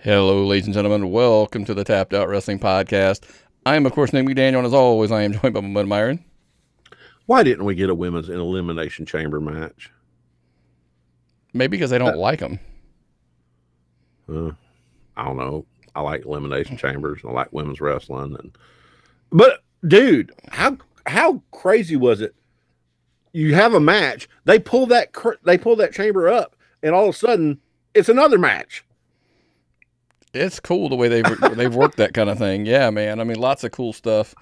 Hello, ladies and gentlemen. Welcome to the Tapped Out Wrestling Podcast. I am, of course, named Daniel, and as always, I am joined by my buddy Myron. Why didn't we get a women's Elimination Chamber match? Maybe because they don't like them. I don't know. I like Elimination Chambers. I like women's wrestling. But, dude, how crazy was it? You have a match. They pull that chamber up, and all of a sudden, it's another match. It's cool the way they've worked that kind of thing. Yeah, man. I mean, lots of cool stuff.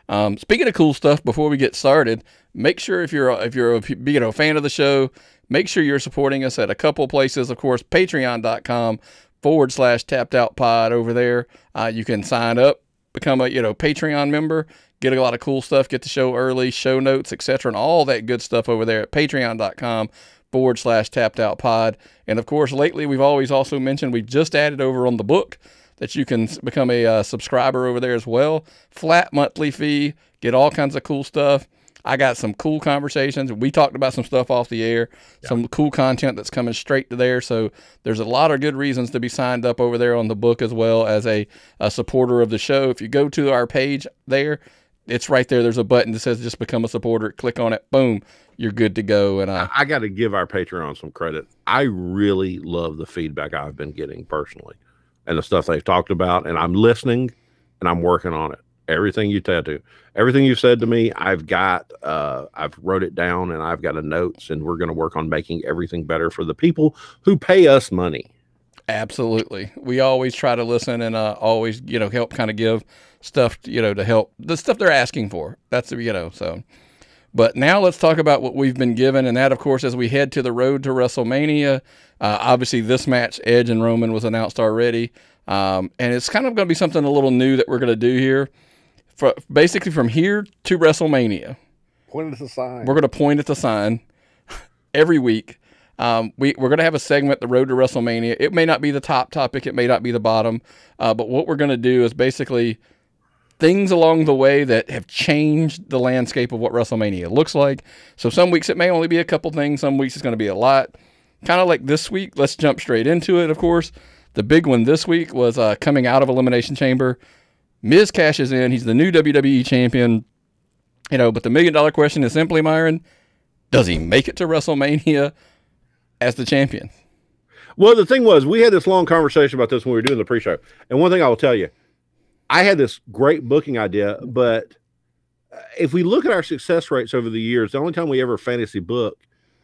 Speaking of cool stuff, before we get started, make sure if you're a fan of the show, make sure you're supporting us at a couple places. Of course, patreon.com/tappedoutpod over there. You can sign up, become a Patreon member, get a lot of cool stuff, get the show early, show notes, etc., and all that good stuff over there at patreon.com/tappedoutpod. And of course, lately we've always also mentioned we've just added over on the book that you can become a subscriber over there as well. Flat monthly fee, get all kinds of cool stuff. I got some cool conversations. We talked about some stuff off the air, some cool content that's coming straight to there. So there's a lot of good reasons to be signed up over there on the book as well as a supporter of the show. If you go to our page there, it's right there. There's a button that says just become a supporter. Click on it. Boom. You're good to go. And I got to give our Patreon some credit. I really love the feedback I've been getting personally and the stuff they've talked about. And I'm listening and I'm working on it. Everything you tattoo, everything you've said to me, I've wrote it down and I've got a notes, and we're going to work on making everything better for the people who pay us money. Absolutely. We always try to listen and always, help kind of give stuff, to help the stuff they're asking for. That's, so. But now let's talk about what we've been given. And that, of course, as we head to the road to WrestleMania, obviously this match, Edge and Roman, was announced already. And it's kind of going to be something a little new that we're going to do here. Basically from here to WrestleMania. Point at the sign. We're going to point at the sign every week. We're going to have a segment, the road to WrestleMania. It may not be the top topic. It may not be the bottom. But what we're going to do is basically things along the way that have changed the landscape of what WrestleMania looks like. So some weeks it may only be a couple things. Some weeks it's going to be a lot. Kind of like this week. Let's jump straight into it, of course. The big one this week was coming out of Elimination Chamber. Miz cashes in. He's the new WWE champion. But the million-dollar question is simply, Myron, does he make it to WrestleMania as the champion? Well, the thing was, we had this long conversation about this when we were doing the pre-show. And one thing I will tell you, I had this great booking idea, but if we look at our success rates over the years, the only time we ever fantasy book,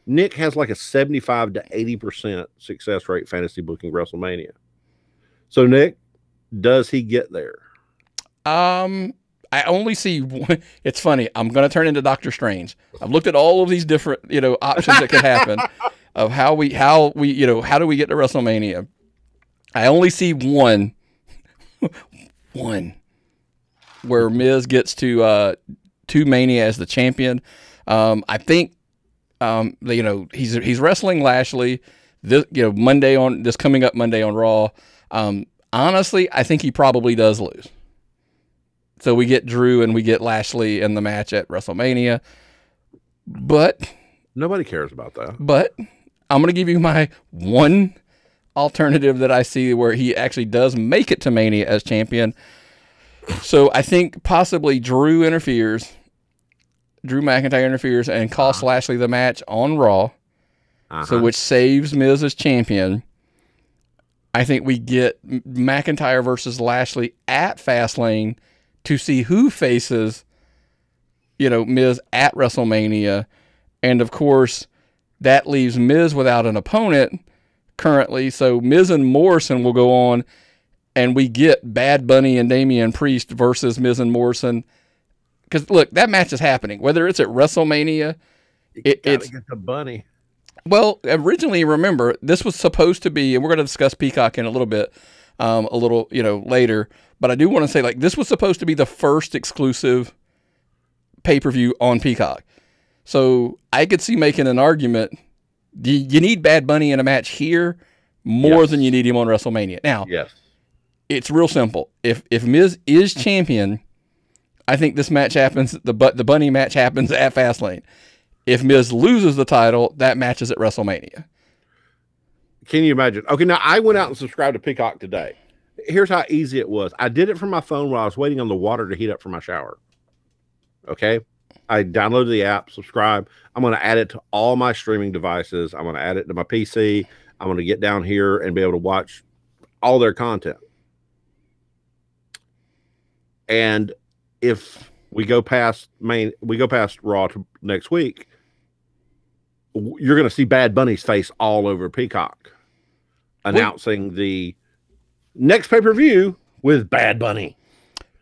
Nick has like a 75 to 80% success rate fantasy booking WrestleMania. So, Nick, does he get there? I only see one. It's funny. I'm going to turn into Doctor Strange. I've looked at all of these different, options that could happen of how do we get to WrestleMania. I only see one where Miz gets to Mania as the champion. I think he's wrestling Lashley this coming up Monday on Raw. Honestly, I think he probably does lose. So we get Drew and we get Lashley in the match at WrestleMania. But nobody cares about that. But I'm going to give you my one alternative that I see where he actually does make it to Mania as champion. So I think possibly Drew McIntyre interferes and costs Lashley the match on Raw. So which saves Miz as champion. I think we get McIntyre versus Lashley at Fastlane to see who faces, Miz at WrestleMania. And of course, that leaves Miz without an opponent currently. So Miz and Morrison will go on, and we get Bad Bunny and Damian Priest versus Miz and Morrison. Because, look, that match is happening. Whether it's at WrestleMania, it's get the Bunny. Well, originally, remember, this was supposed to be, and we're going to discuss Peacock in a little bit, later. But I do want to say, this was supposed to be the first exclusive pay-per-view on Peacock. So I could see making an argument. You need Bad Bunny in a match here more than you need him on WrestleMania. Now, it's real simple. If Miz is champion, I think this match happens, the Bunny match happens at Fastlane. If Miz loses the title, that match is at WrestleMania. Can you imagine? Okay, now I went out and subscribed to Peacock today. Here's how easy it was. I did it from my phone while I was waiting on the water to heat up for my shower. Okay. I downloaded the app, subscribe. I'm going to add it to all my streaming devices. I'm going to add it to my PC. I'm going to get down here and be able to watch all their content. And if we go past Raw to next week, you're going to see Bad Bunny's face all over Peacock announcing the next pay-per-view with Bad Bunny.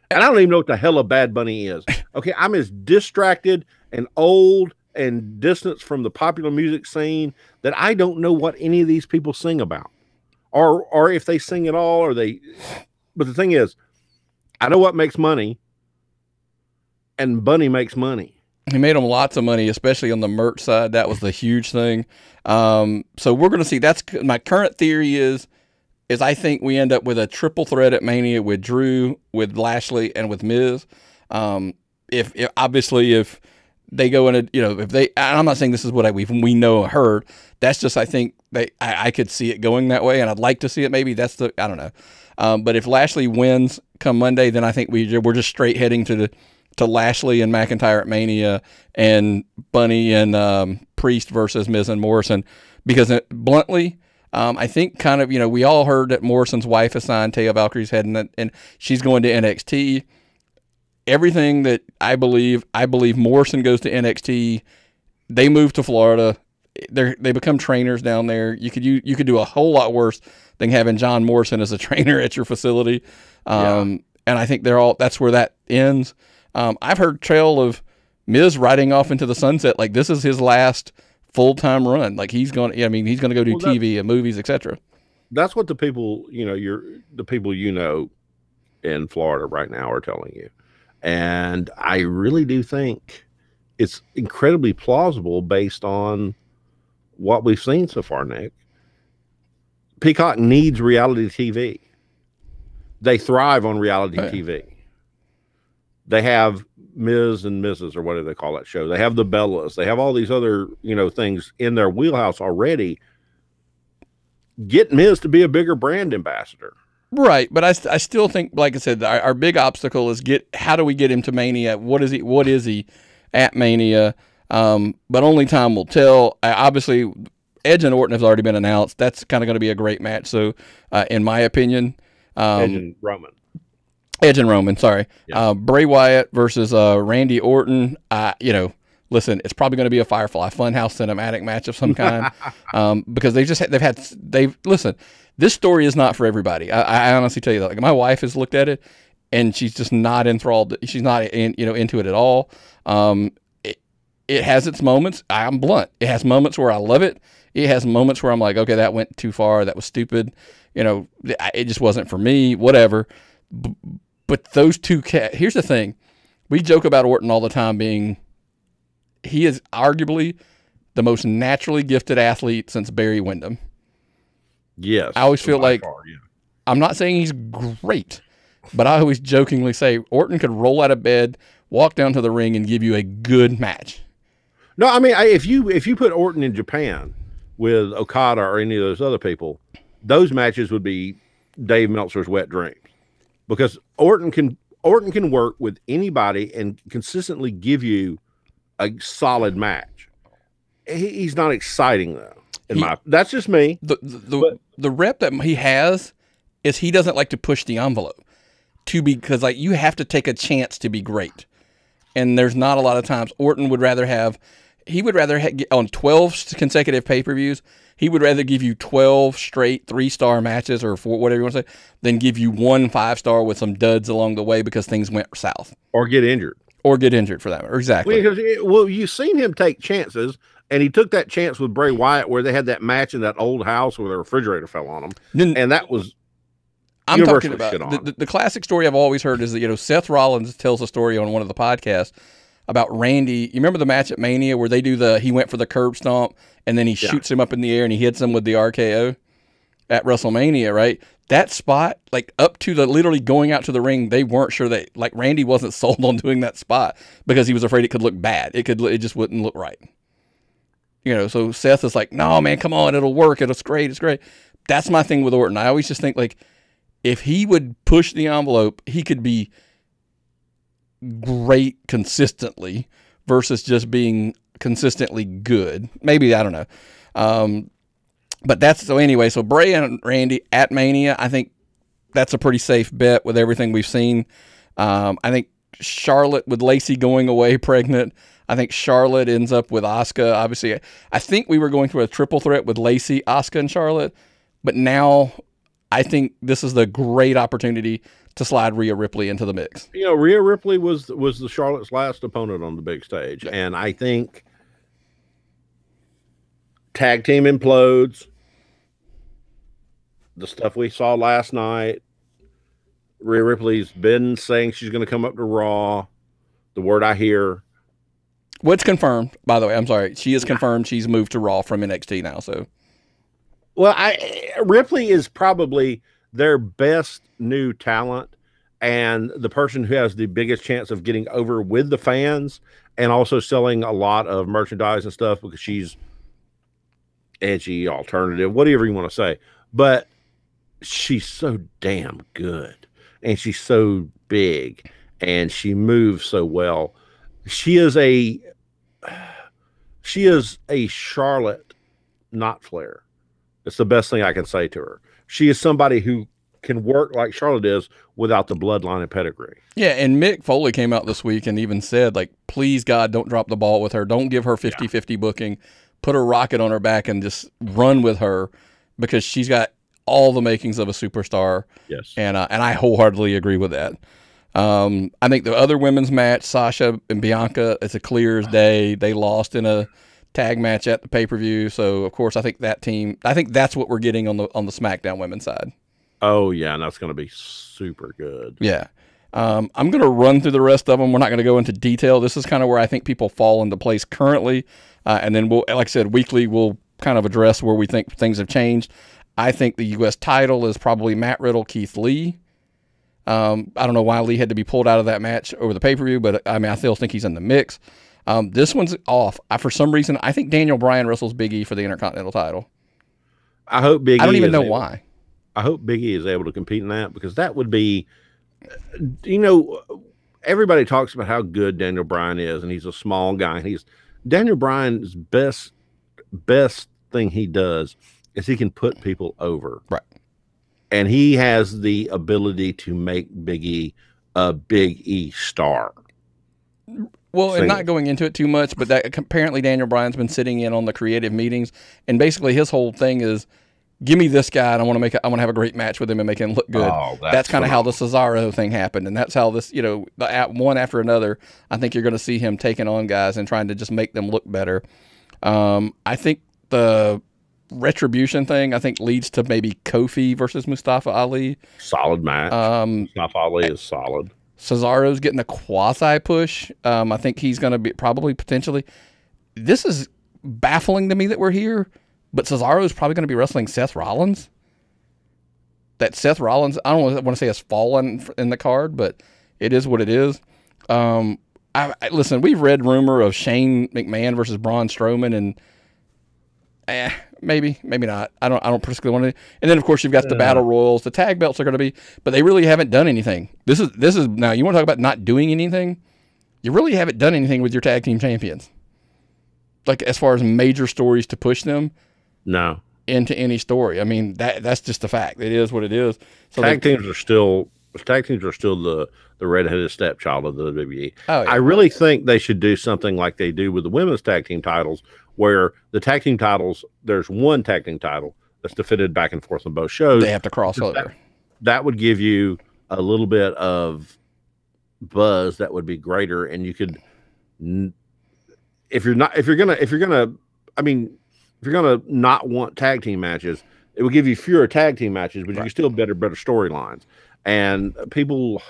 And I don't even know what the hell a Bad Bunny is. Okay, I'm as distracted and old and distanced from the popular music scene that I don't know what any of these people sing about. Or if they sing at all, or they... But the thing is, I know what makes money, and Bunny makes money. He made them lots of money, especially on the merch side. That was the huge thing. So we're going to see. That's my current theory is I think we end up with a triple threat at Mania with Drew, with Lashley, and with Miz. If they go in a, if they, I'm not saying this is what we know or heard. That's just, I think I could see it going that way, and I'd like to see it. Maybe that's I don't know. But if Lashley wins come Monday, then I think we're just straight heading to Lashley and McIntyre at Mania, and Bunny and Priest versus Miz and Morrison. Because bluntly, I think kind of, we all heard that Morrison's wife is signed, Taya Valkyrie's head, and she's going to NXT. Everything that I believe Morrison goes to NXT. They move to Florida. They become trainers down there. You could do a whole lot worse than having John Morrison as a trainer at your facility. And I think that's where that ends. I've heard trail of Miz riding off into the sunset. Like this is his last full-time run. Like he's going to go do TV and movies, etc. That's what the people, the people in Florida right now are telling you. And I really do think it's incredibly plausible based on what we've seen so far, Nick. Peacock needs reality TV. They thrive on reality TV. They have Ms. and Mrs. or whatever they call that show. They have the Bellas. They have all these other, things in their wheelhouse already. Get Miz to be a bigger brand ambassador. Right, but I still think, like I said, our big obstacle is how do we get him to Mania? What is he at Mania? But only time will tell. Obviously, Edge and Orton have already been announced. That's kind of going to be a great match. So, in my opinion, Edge and Roman, sorry. Yeah. Bray Wyatt versus Randy Orton. Listen, it's probably going to be a Firefly Funhouse cinematic match of some kind, because listen. This story is not for everybody. I honestly tell you that. Like my wife has looked at it, and she's just not enthralled. She's not into it at all. It has its moments. I'm blunt. It has moments where I love it. It has moments where I'm like, okay, that went too far. That was stupid. It just wasn't for me. Whatever. But those two here's the thing. We joke about Orton all the time he is arguably the most naturally gifted athlete since Barry Windham. Yes. I always feel like, I'm not saying he's great, but I always jokingly say Orton could roll out of bed, walk down to the ring, and give you a good match. No, I mean, if you put Orton in Japan with Okada or any of those other people, those matches would be Dave Meltzer's wet dreams. Because Orton can work with anybody and consistently give you a solid match. He's not exciting though. That's just me. The rep that he has is he doesn't like to push the envelope because like you have to take a chance to be great, and there's not a lot of times. Orton would rather on 12 consecutive pay-per-views. He would rather give you 12 straight 3-star matches or whatever you want to say than give you 1 5-star with some duds along the way because things went south or get injured for that. Exactly. Well, you've seen him take chances. And he took that chance with Bray Wyatt where they had that match in that old house where the refrigerator fell on him. And that was I'm talking about the classic story I've always heard is that, Seth Rollins tells a story on one of the podcasts about Randy. You remember the match at Mania where he went for the curb stomp and then he shoots him up in the air and he hits him with the RKO at WrestleMania, right? That spot, like up to literally going out to the ring, they weren't sure that, like Randy wasn't sold on doing that spot because he was afraid it could look bad. It just wouldn't look right. So Seth is like, no, man, come on, it'll work. It's great. That's my thing with Orton. I always just think like, if he would push the envelope, he could be great consistently versus just being consistently good. Maybe, I don't know. But that's, so anyway, so Bray and Randy at Mania, I think that's a pretty safe bet with everything we've seen. I think Charlotte with Lacey going away pregnant, I think Charlotte ends up with Asuka. Obviously, I think we were going through a triple threat with Lacey, Asuka, and Charlotte, but now I think this is the great opportunity to slide Rhea Ripley into the mix. You know, Rhea Ripley was the Charlotte's last opponent on the big stage, and I think tag team implodes. The stuff we saw last night, Rhea Ripley's been saying she's going to come up to Raw. The word I hear. What's confirmed, by the way? I'm sorry. She is confirmed she's moved to Raw from NXT now. So, well, Ripley is probably their best new talent and the person who has the biggest chance of getting over with the fans and also selling a lot of merchandise and stuff because she's edgy, alternative, whatever you want to say. But she's so damn good and she's so big and she moves so well. She is a Charlotte, not Flair. It's the best thing I can say to her. She is somebody who can work like Charlotte is without the bloodline and pedigree. Yeah, and Mick Foley came out this week and even said, like, please, God, don't drop the ball with her. Don't give her 50-50 booking. Put a rocket on her back and just run with her because she's got all the makings of a superstar. Yes. And I wholeheartedly agree with that. I think the other women's match, Sasha and Bianca, it's a clear as day. They lost in a tag match at the pay-per-view. So, of course, I think that's what we're getting on the SmackDown women's side. Oh, yeah, and that's going to be super good. Yeah. I'm going to run through the rest of them. We're not going to go into detail. This is kind of where I think people fall into place currently. And then we'll, like I said, weekly we'll kind of address where we think things have changed. I think the U.S. title is probably Matt Riddle, Keith Lee. I don't know why Lee had to be pulled out of that match over the pay-per-view, but I mean, I still think he's in the mix. This one's off. For some reason, I think Daniel Bryan wrestles Big E for the Intercontinental title. I hope Big E. I don't even know why. I hope Big E is able to compete in that because that would be, you know, everybody talks about how good Daniel Bryan is, and he's a small guy. Daniel Bryan's best thing he does is he can put people over. Right. And he has the ability to make Big E a Big E star. Well, and not going into it too much, but that apparently Daniel Bryan's been sitting in on the creative meetings, and basically his whole thing is, give me this guy, and I want to have a great match with him and make him look good. Oh, that's kind of how the Cesaro thing happened, and that's how this, you know, one after another. I think you're going to see him taking on guys and trying to just make them look better. I think the Retribution thing, I think, leads to maybe Kofi versus Mustafa Ali. Solid match. Mustafa Ali is solid. Cesaro's getting a quasi push. I think he's going to be probably potentially. This is baffling to me that we're here, but Cesaro's probably going to be wrestling Seth Rollins. That Seth Rollins, I don't want to say has fallen in the card, but it is what it is. Listen, we've read rumor of Shane McMahon versus Braun Strowman, and maybe not. I don't particularly want to. And then of course you've got the battle royals. The tag belts are going to be, but they really haven't done anything. This is now. You want to talk about not doing anything? You really haven't done anything with your tag team champions. Like as far as major stories to push them, no, into any story. I mean that's just a fact. It is what it is. So tag teams are still the redheaded stepchild of the WWE. Oh, yeah. I really think they should do something like they do with the women's tag team titles, where the tag team titles, there's one tag team title that's defended back and forth on both shows. They have to cross over. That would give you a little bit of buzz that would be greater, and you could, if you're gonna not want tag team matches, it would give you fewer tag team matches, but you can still better storylines. And people,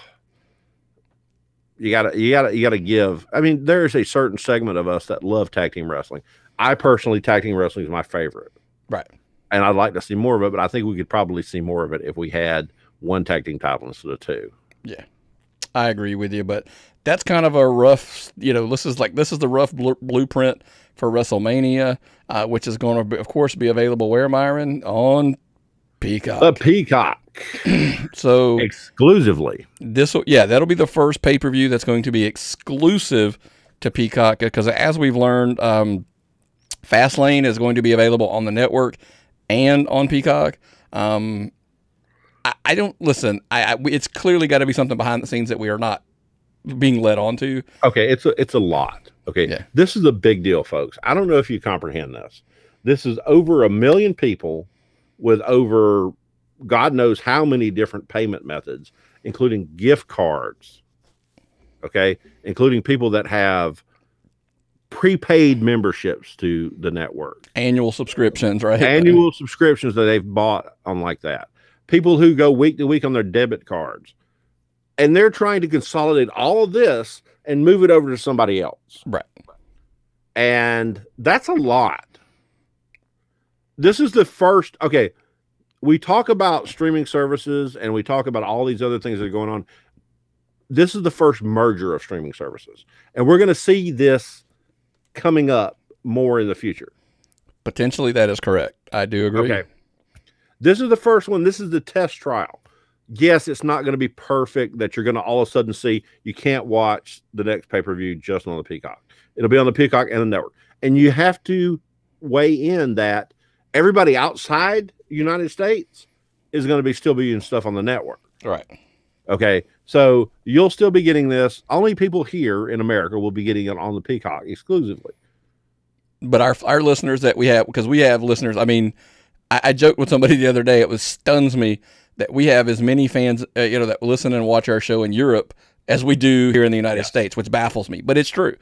you gotta give. I mean, there's a certain segment of us that love tag team wrestling. I personally, tag team wrestling is my favorite. Right. And I'd like to see more of it, but I think we could probably see more of it if we had one tag team title instead of two. Yeah, I agree with you, but that's kind of a rough, you know, this is the rough blueprint for WrestleMania, which is going to, of course, be available where, Myron? On Peacock. Peacock. So exclusively. That'll be the first pay-per-view that's going to be exclusive to Peacock, because as we've learned, Fastlane is going to be available on the network and on Peacock. I don't listen. It's clearly got to be something behind the scenes that we are not being led on to. Okay, it's a lot. Okay, yeah. This is a big deal, folks. I don't know if you comprehend this. This is over 1 million people with over God knows how many different payment methods, including gift cards. Okay, including people that have prepaid memberships to the network, annual subscriptions, right? Annual subscriptions that they've bought on like that. People who go week to week on their debit cards, and they're trying to consolidate all of this and move it over to somebody else. Right. And that's a lot. This is the first, okay, we talk about streaming services and we talk about all these other things that are going on. This is the first merger of streaming services. And we're going to see this coming up more in the future. Potentially that is correct. I do agree. Okay. This is the first one. This is the test trial. Yes, it's not going to be perfect that you're going to all of a sudden see you can't watch the next pay-per-view just on the Peacock. It'll be on the Peacock and the network. And you have to weigh in that everybody outside the United States is going to be still be doing stuff on the network. Right. Okay. So you'll still be getting this. Only people here in America will be getting it on the Peacock exclusively. But our listeners that we have, because we have listeners, I mean, I joked with somebody the other day, it stuns me that we have as many fans, that listen and watch our show in Europe as we do here in the United States, which baffles me, but it's true.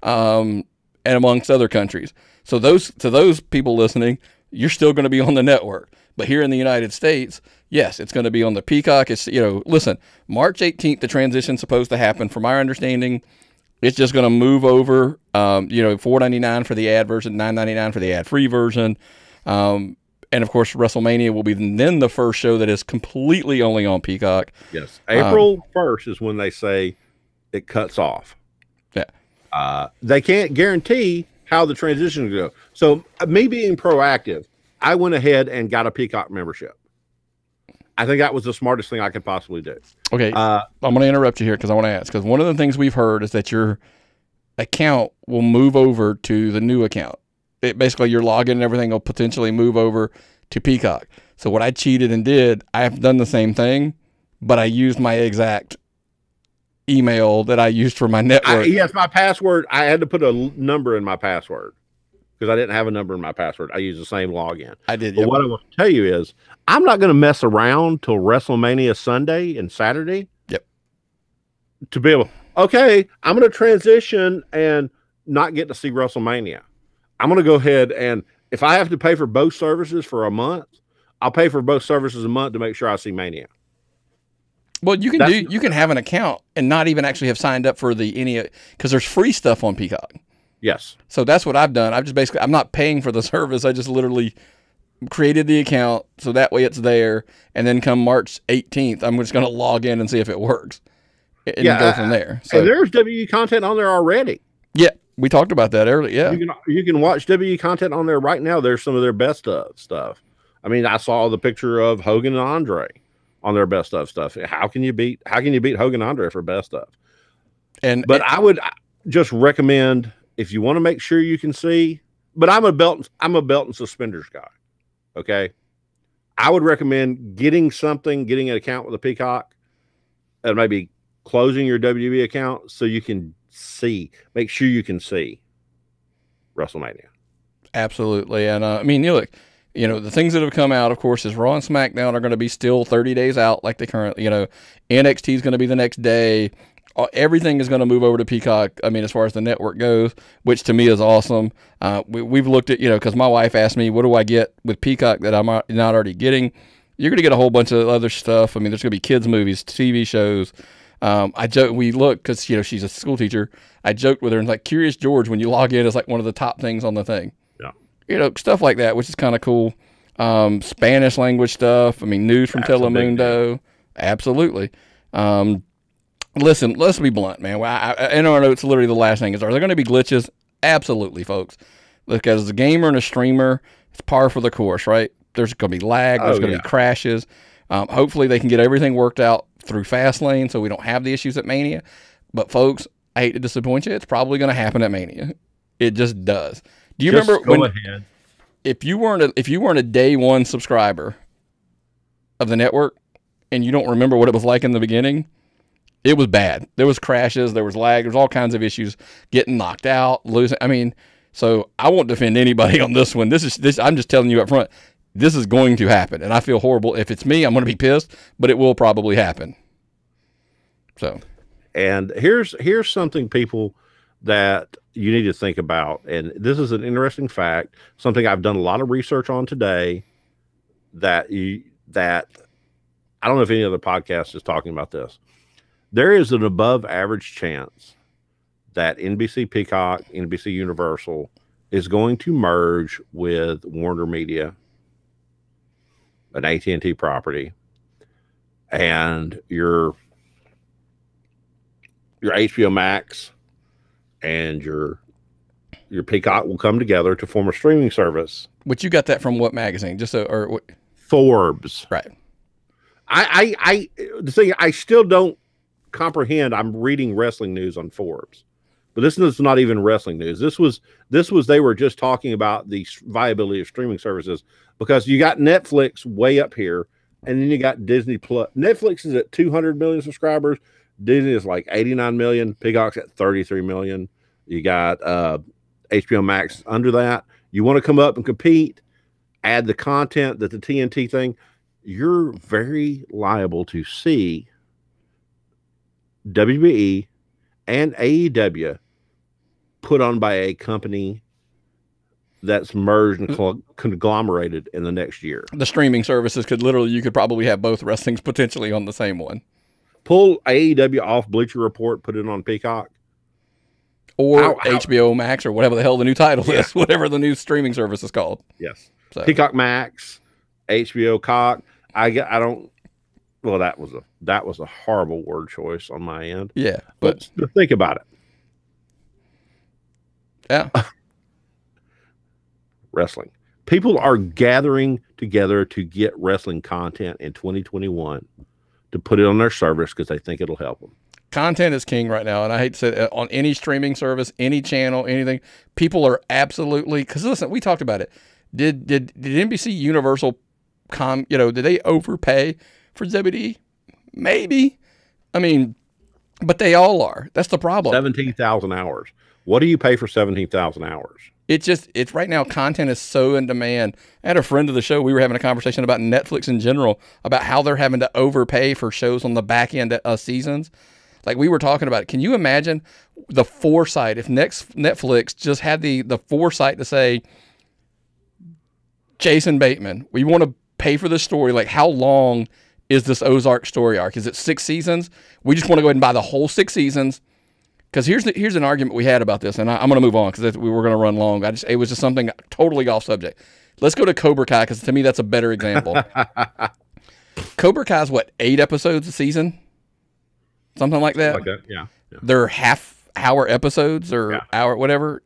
And amongst other countries. So to those people listening, you're still going to be on the network. But here in the United States, yes, it's going to be on the Peacock. It's, listen, March 18th, the transition's supposed to happen. From our understanding, it's just going to move over, $4.99 for the ad version, $9.99 for the ad-free version. And, of course, WrestleMania will be then the first show that is completely only on Peacock. Yes. April 1st is when they say it cuts off. Yeah. They can't guarantee how the transition is going to go. So, me being proactive, I went ahead and got a Peacock membership. I think that was the smartest thing I could possibly do. Okay. I'm going to interrupt you here because I want to ask. Because one of the things we've heard is that your account will move over to the new account. Basically, your login and everything will potentially move over to Peacock. So what I cheated and did, I have done the same thing, but I used my exact email that I used for my network. Yes, my password. I had to put a number in my password because I didn't have a number in my password. I used the same login. I did. But what I want to tell you is I'm not going to mess around till WrestleMania Sunday and Saturday. Yep. To be able, okay, I'm going to transition and not get to see WrestleMania. I'm going to go ahead and if I have to pay for both services for a month, I'll pay for both services a month to make sure I see Mania. Well, you can have an account and not even actually have signed up for because there's free stuff on Peacock. Yes. So that's what I've done. I'm not paying for the service. I just literally created the account so that way it's there. And then come March 18th, I'm just going to log in and see if it works and go from there. So, and there's WWE content on there already. Yeah. We talked about that earlier. Yeah. You can watch WWE content on there right now. There's some of their best of stuff. I mean, I saw the picture of Hogan and Andre on their best of stuff. How can you beat Hogan and Andre for best of? But I would just recommend if you want to make sure you can see, but I'm a belt and suspenders guy. Okay. I would recommend getting an account with a Peacock and maybe closing your WWE account so you can make sure you can see WrestleMania. Absolutely. And I mean, look, the things that have come out, of course, is Raw and SmackDown are going to be still 30 days out like they currently, NXT is going to be the next day. Everything is going to move over to Peacock. I mean, as far as the network goes, which to me is awesome. We've looked at, because my wife asked me, what do I get with Peacock that I'm not already getting? You're going to get a whole bunch of other stuff. I mean, there's going to be kids movies, TV shows. I joke, we look, because, she's a school teacher. I joked with her and like Curious George, when you log in, is like one of the top things on the thing. Yeah. Stuff like that, which is kind of cool. Spanish language stuff. I mean, news from Telemundo. Absolutely. Listen, let's be blunt, man. I know it's literally the last thing. Are there going to be glitches? Absolutely, folks. Look, as a gamer and a streamer, it's par for the course, right? there's going to be lag. There's going to be crashes. Hopefully they can get everything worked out through Fastlane so we don't have the issues at Mania. But folks, I hate to disappoint you. It's probably going to happen at Mania. It just does. Do you remember when? If you weren't a day one subscriber of the network and you don't remember what it was like in the beginning, it was bad. There was crashes, there was lag, there was all kinds of issues, getting knocked out, losing. I mean, so I won't defend anybody on this one. I'm just telling you up front, this is going to happen, and I feel horrible. If it's me, I'm going to be pissed, but it will probably happen. So, and here's something, people, that you need to think about, and this is an interesting fact, something I've done a lot of research on today, that I don't know if any other podcast is talking about this. There is an above average chance that NBC Peacock, NBC Universal is going to merge with Warner Media, an AT&T property, and your HBO Max and your Peacock will come together to form a streaming service. But you got that from what magazine? Forbes. Right. The thing, I still don't comprehend. I'm reading wrestling news on Forbes, but this is not even wrestling news. This was they were just talking about the viability of streaming services, because you got Netflix way up here, and then you got Disney Plus. Netflix is at 200 million subscribers. Disney is like 89 million. Peacock's at 33 million. You got HBO Max under that. You want to come up and compete, add the content that the TNT thing, you're very liable to see WWE and AEW put on by a company that's merged and conglomerated in the next year. The streaming services you could probably have both wrestlings potentially on the same one. Pull AEW off Bleacher Report, put it on Peacock. Or HBO Max, or whatever the hell the new title is, whatever the new streaming service is called. Yes. So. Peacock Max, HBO Cock. I don't. Well, that was a horrible word choice on my end. Yeah, but think about it. Yeah. Wrestling. People are gathering together to get wrestling content in 2021 to put it on their service because they think it'll help them. Content is king right now, and I hate to say it, on any streaming service, any channel, anything, people are absolutely, because listen, we talked about it. Did NBC Universal did they overpay for WWE? Maybe. I mean, but they all are. That's the problem. 17,000 hours. What do you pay for 17,000 hours? It's right now, content is so in demand. I had a friend of the show, we were having a conversation about Netflix in general, about how they're having to overpay for shows on the back end of seasons. Like we were talking about, can you imagine the foresight if Netflix just had the foresight to say, Jason Bateman, we want to pay for this story. Like, how long is this Ozark story arc? Is it 6 seasons? We just want to go ahead and buy the whole 6 seasons. Because here's an argument we had about this, and I'm going to move on because we were going to run long. It was just something totally off subject. Let's go to Cobra Kai, because to me that's a better example. Cobra Kai is what, 8 episodes a season, something like that. Yeah. They're half-hour episodes or hour, whatever,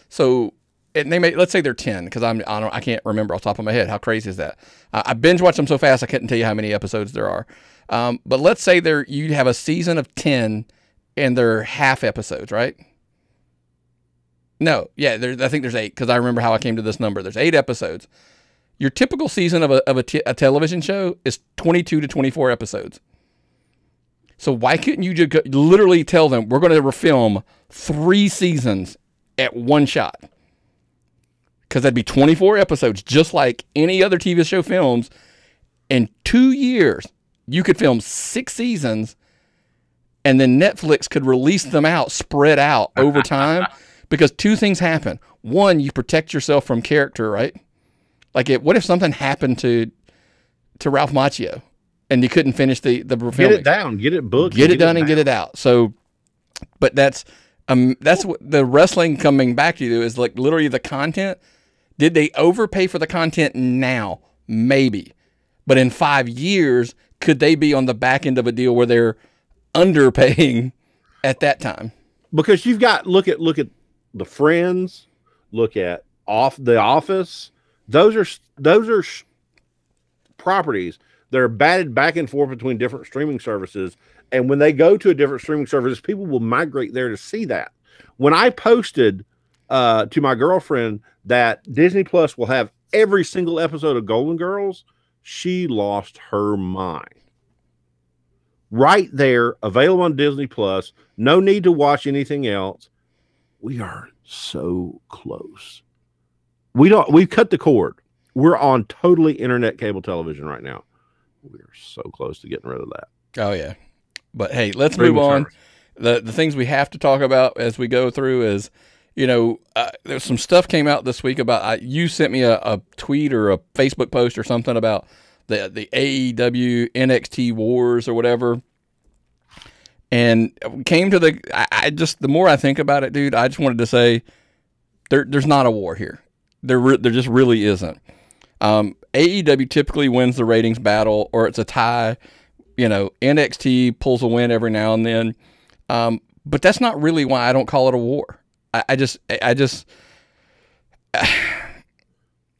So and they may, let's say they're 10, because I can't remember off the top of my head. How crazy is that? I binge watch them so fast I couldn't tell you how many episodes there are. But let's say you have a season of 10. And they're half episodes, right? No, yeah, I think there's 8, because I remember how I came to this number. There's 8 episodes. Your typical season of a television show is 22 to 24 episodes. So why couldn't you just literally tell them, we're going to refilm 3 seasons at one shot? Because that'd be 24 episodes, just like any other TV show films. In 2 years, you could film 6 seasons, and then Netflix could release them out, spread out over time, because 2 things happen. One, you protect yourself from character, right? Like, what if something happened to Ralph Macchio, and you couldn't finish the filming? Get it down, get it booked, get it done, and get it out. So, but that's what the wrestling coming back to you is, like, literally the content. Did they overpay for the content now? Maybe, but in 5 years, could they be on the back end of a deal where they're underpaying at that time? Because you've got look at the Friends, look at The Office. Those are properties that are batted back and forth between different streaming services. And when they go to a different streaming service, people will migrate there to see that. When I posted to my girlfriend that Disney Plus will have every single episode of Golden Girls, she lost her mind. Right there, available on Disney Plus. No need to watch anything else. We are so close. We've cut the cord. We're on totally internet cable television right now. We are so close to getting rid of that. Oh yeah. But hey, let's move on. The things we have to talk about as we go through is, there's some stuff came out this week about, you sent me a tweet or a Facebook post or something about the AEW NXT Wars or whatever. And came to the more I think about it, dude, I just wanted to say there's not a war here. There just really isn't. AEW typically wins the ratings battle, or it's a tie. NXT pulls a win every now and then. But that's not really why I don't call it a war.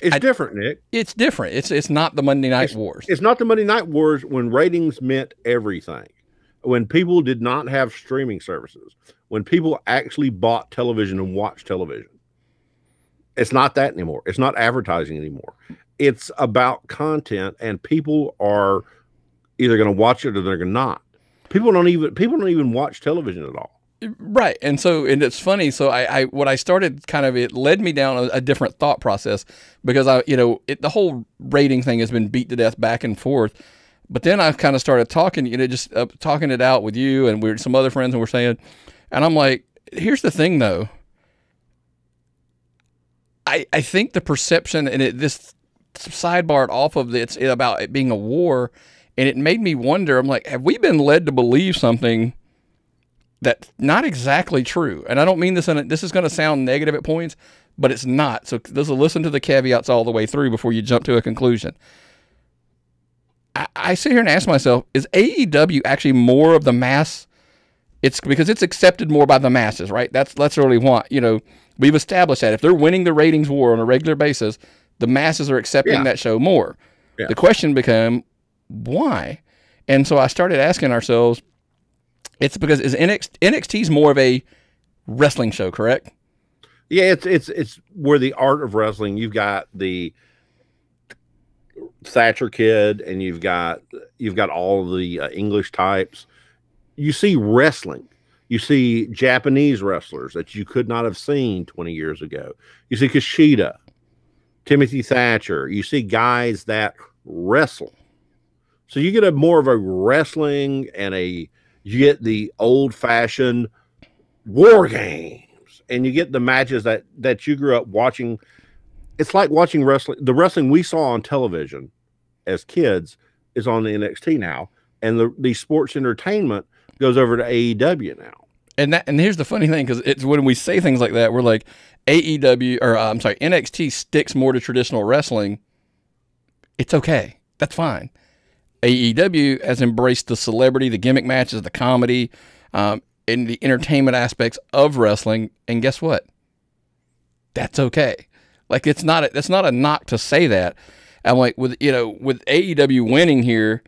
It's different, Nick. It's different. It's not the Monday Night Wars. It's not the Monday Night Wars when ratings meant everything. When people did not have streaming services. When people actually bought television and watched television. It's not that anymore. It's not advertising anymore. It's about content, and people are either going to watch it or they're not. People don't even watch television at all. Right. And it's funny. So what I started it led me down a different thought process, because the whole rating thing has been beat to death back and forth. But then I kind of started talking, talking it out with you and some other friends, and we're saying, and I'm like, here's the thing though. I think the perception, and this sidebarred off of it's about it being a war, and it made me wonder, I'm like, have we been led to believe something that's not exactly true? And I don't mean this, this is going to sound negative at points, but it's not. So listen to the caveats all the way through before you jump to a conclusion. I sit here and ask myself, is AEW actually more of the mass? It's because it's accepted more by the masses, right? That's what we want. We've established that if they're winning the ratings war on a regular basis, the masses are accepting that show more. Yeah. The question became, why? And so I started asking ourselves, it's because NXT's more of a wrestling show, correct? Yeah, it's where the art of wrestling. You've got the Thatcher kid, and you've got all the English types. You see wrestling. You see Japanese wrestlers that you could not have seen 20 years ago. You see Kushida, Timothy Thatcher. You see guys that wrestle. So you get more of a wrestling, and you get the old-fashioned war games, and you get the matches that you grew up watching. It's like watching wrestling. The wrestling we saw on television as kids is on the NXT now, and the sports entertainment goes over to AEW now. And here's the funny thing, because it's when we say things like that, we're like, NXT sticks more to traditional wrestling. It's okay. That's fine. AEW has embraced the celebrity, the gimmick matches, the comedy, and the entertainment aspects of wrestling. And guess what? That's okay. Like, that's not a knock to say that. I'm like, with AEW winning here,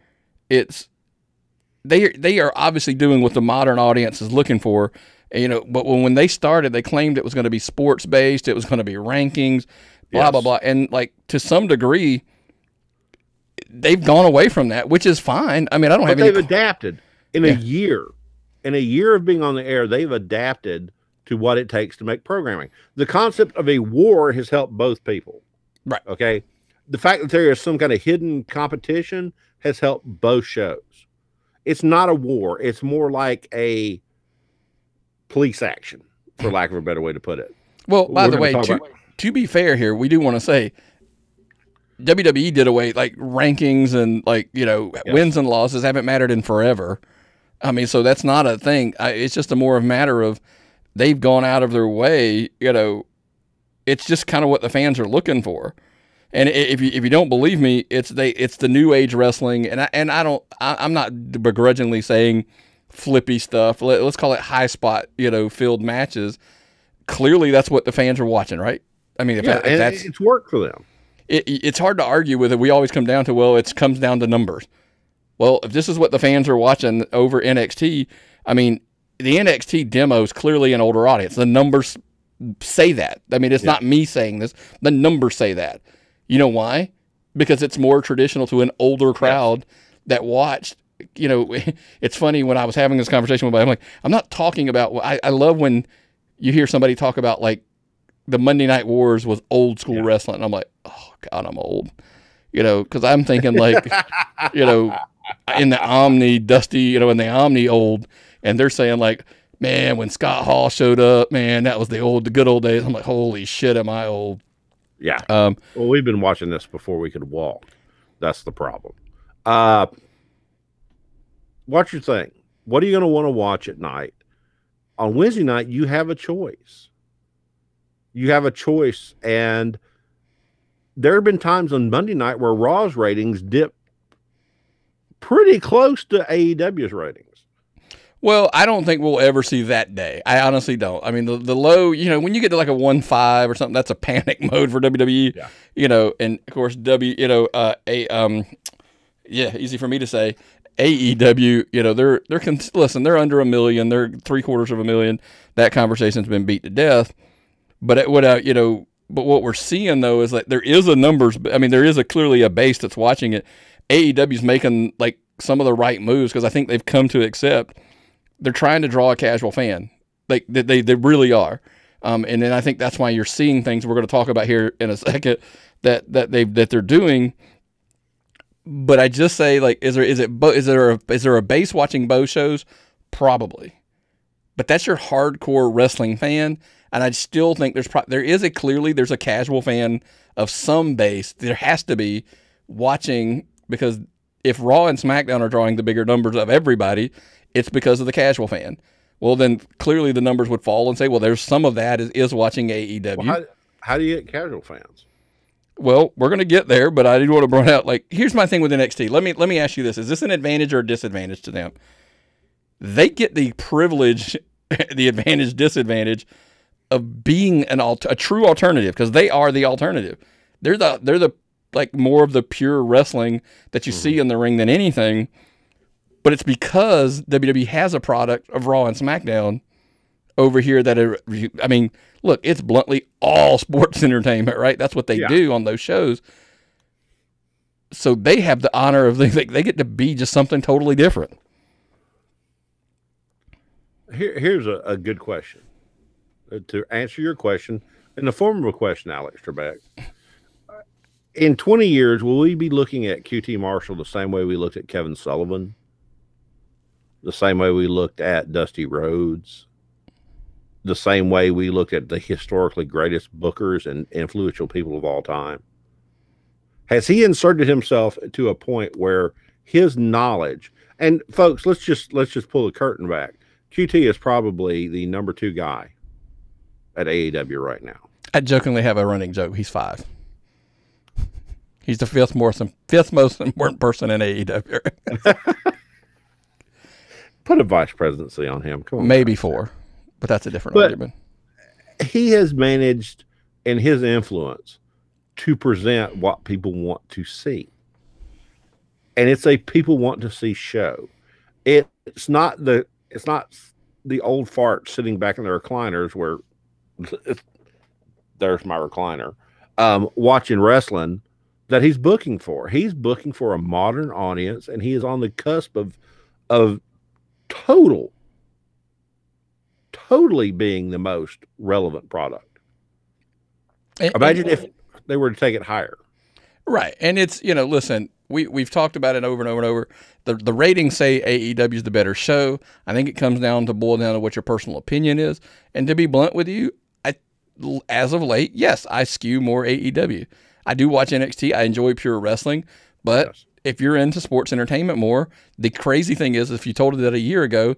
they are obviously doing what the modern audience is looking for. But when they started, they claimed it was going to be sports based, it was going to be rankings, blah, blah, blah. And like, to some degree, they've gone away from that, which is fine. I mean, I don't have any. They've adapted in a year. In a year of being on the air, they've adapted to what it takes to make programming. The concept of a war has helped both people. Right. Okay. The fact that there is some kind of hidden competition has helped both shows. It's not a war. It's more like a police action, for lack of a better way to put it. Well, by the way, to be fair here, we do want to say WWE did away, like, rankings and, like, wins and losses haven't mattered in forever. I mean, so that's not a thing. It's just a more of a matter of they've gone out of their way. It's just kind of what the fans are looking for. And if you don't believe me, it's the new age wrestling, and I'm not begrudgingly saying flippy stuff. Let's call it high spot, filled matches. Clearly, that's what the fans are watching, right? I mean, it's worked for them. it's hard to argue with it. We always come down to, well, it comes down to numbers. Well, if this is what the fans are watching over NXT, I mean, the NXT demo is clearly an older audience. The numbers say that. I mean, it's not me saying this. The numbers say that. You know why? Because it's more traditional to an older crowd that watched. You know, it's funny when I was having this conversation with my, I'm like, I'm not talking about, I love when you hear somebody talk about like the Monday Night Wars was old school wrestling. And I'm like, oh God, I'm old, you know, cause I'm thinking like, you know, in the Omni Dusty, you know, in the Omni old, and they're saying like, man, when Scott Hall showed up, man, that was the good old days. I'm like, holy shit, am I old? Yeah. Well, we've been watching this before we could walk. That's the problem. What's your thing? What are you going to want to watch at night? On Wednesday night, you have a choice. You have a choice. And there have been times on Monday night where Raw's ratings dip pretty close to AEW's ratings. Well, I don't think we'll ever see that day. I honestly don't. I mean, the low, you know, when you get to like a 1.5 or something, that's a panic mode for WWE. Yeah. You know, and of course, easy for me to say. AEW, you know, listen, they're under 1 million, they're 750,000. That conversation's been beat to death. But what we're seeing though is like there is a numbers. I mean, there is clearly a base that's watching it. AEW's making like some of the right moves because I think they've come to accept they're trying to draw a casual fan. Like they really are. And then I think that's why you're seeing things we're going to talk about here in a second that they're doing. But I just say, like, is there a base watching Bo shows? Probably, but that's your hardcore wrestling fan, and I still think there's a casual fan of some base. There has to be watching because if Raw and SmackDown are drawing the bigger numbers of everybody, it's because of the casual fan. Well, then clearly the numbers would fall and say, well, there's some of that is watching AEW. Well, how do you get casual fans? Well, we're going to get there, but I did want to bring out, like, here's my thing with NXT. Let me ask you this. Is this an advantage or a disadvantage to them? They get the privilege, the advantage, disadvantage of being a true alternative because they are the alternative. They're the like more of the pure wrestling that you see in the ring than anything, but it's because WWE has a product of Raw and SmackDown over here I mean, look, it's bluntly all sports entertainment, right? That's what they do on those shows. So they have the honor of they get to be just something totally different. Here's a good question to answer your question in the form of a question, Alex Trebek. In 20 years, will we be looking at QT Marshall the same way we looked at Kevin Sullivan? The same way we looked at Dusty Rhodes? The same way we looked at the historically greatest bookers and influential people of all time? Has he inserted himself to a point where his knowledge, and folks, let's just pull the curtain back. QT is probably the number 2 guy at AEW right now. I jokingly have a running joke. He's 5. He's the fifth most important person in AEW. Put a vice presidency on him. Come on, maybe 4. But that's a different argument. He has managed in his influence to present what people want to see. And it's a people want to see show. It's not the old fart sitting back in their recliners where there's my recliner, watching wrestling that he's booking for. He's booking for a modern audience, and he is on the cusp of totally being the most relevant product. Imagine if they were to take it higher. Right. And it's, listen, we've talked about it over and over and over. The ratings say AEW is the better show. I think it comes down to boil down to what your personal opinion is. And to be blunt with you, as of late, yes, I skew more AEW. I do watch NXT. I enjoy pure wrestling. But if you're into sports entertainment more, the crazy thing is, if you told it that a year ago,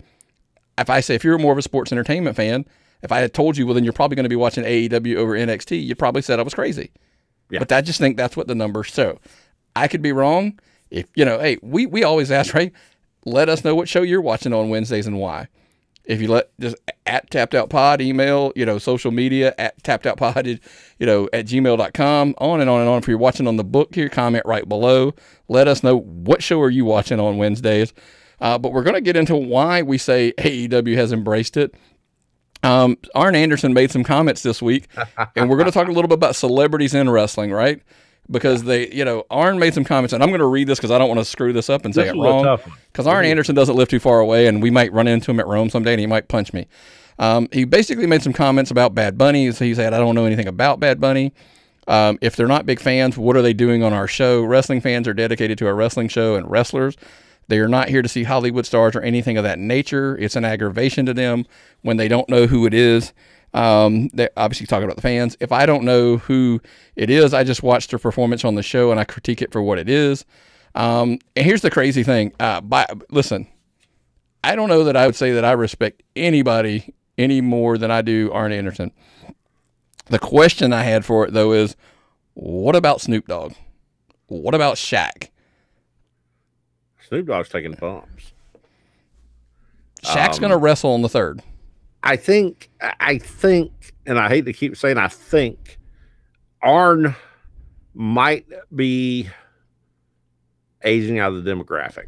if you're more of a sports entertainment fan, if I had told you, well, then you're probably going to be watching AEW over NXT, you probably said I was crazy. Yeah. But I just think that's what the numbers show. I could be wrong. If hey, we always ask, right? Let us know what show you're watching on Wednesdays and why. If you let just at Tapped Out Pod, email, social media at Tapped Out Pod, at gmail.com, on and on and on. If you're watching on the book here, comment right below. Let us know what show are you watching on Wednesdays. But we're going to get into why we say AEW has embraced it. Arn Anderson made some comments this week, and we're going to talk a little bit about celebrities in wrestling, right? Because Arn made some comments, and I'm going to read this because I don't want to screw this up and say it wrong. Because Arn Anderson doesn't live too far away, and we might run into him at Rome someday, and he might punch me. He basically made some comments about Bad Bunny. So he said, I don't know anything about Bad Bunny. If they're not big fans, what are they doing on our show? Wrestling fans are dedicated to our wrestling show and wrestlers. They are not here to see Hollywood stars or anything of that nature. It's an aggravation to them when they don't know who it is. They're obviously talking about the fans. If I don't know who it is, I just watch their performance on the show and I critique it for what it is. And here's the crazy thing. Listen, I don't know that I would say that I respect anybody any more than I do Arn Anderson. The question I had for it, though, is what about Snoop Dogg? What about Shaq? Snoop Dogg's taking bumps. Shaq's going to wrestle on the 3rd. I think, and I hate to keep saying I think, Arn might be aging out of the demographic.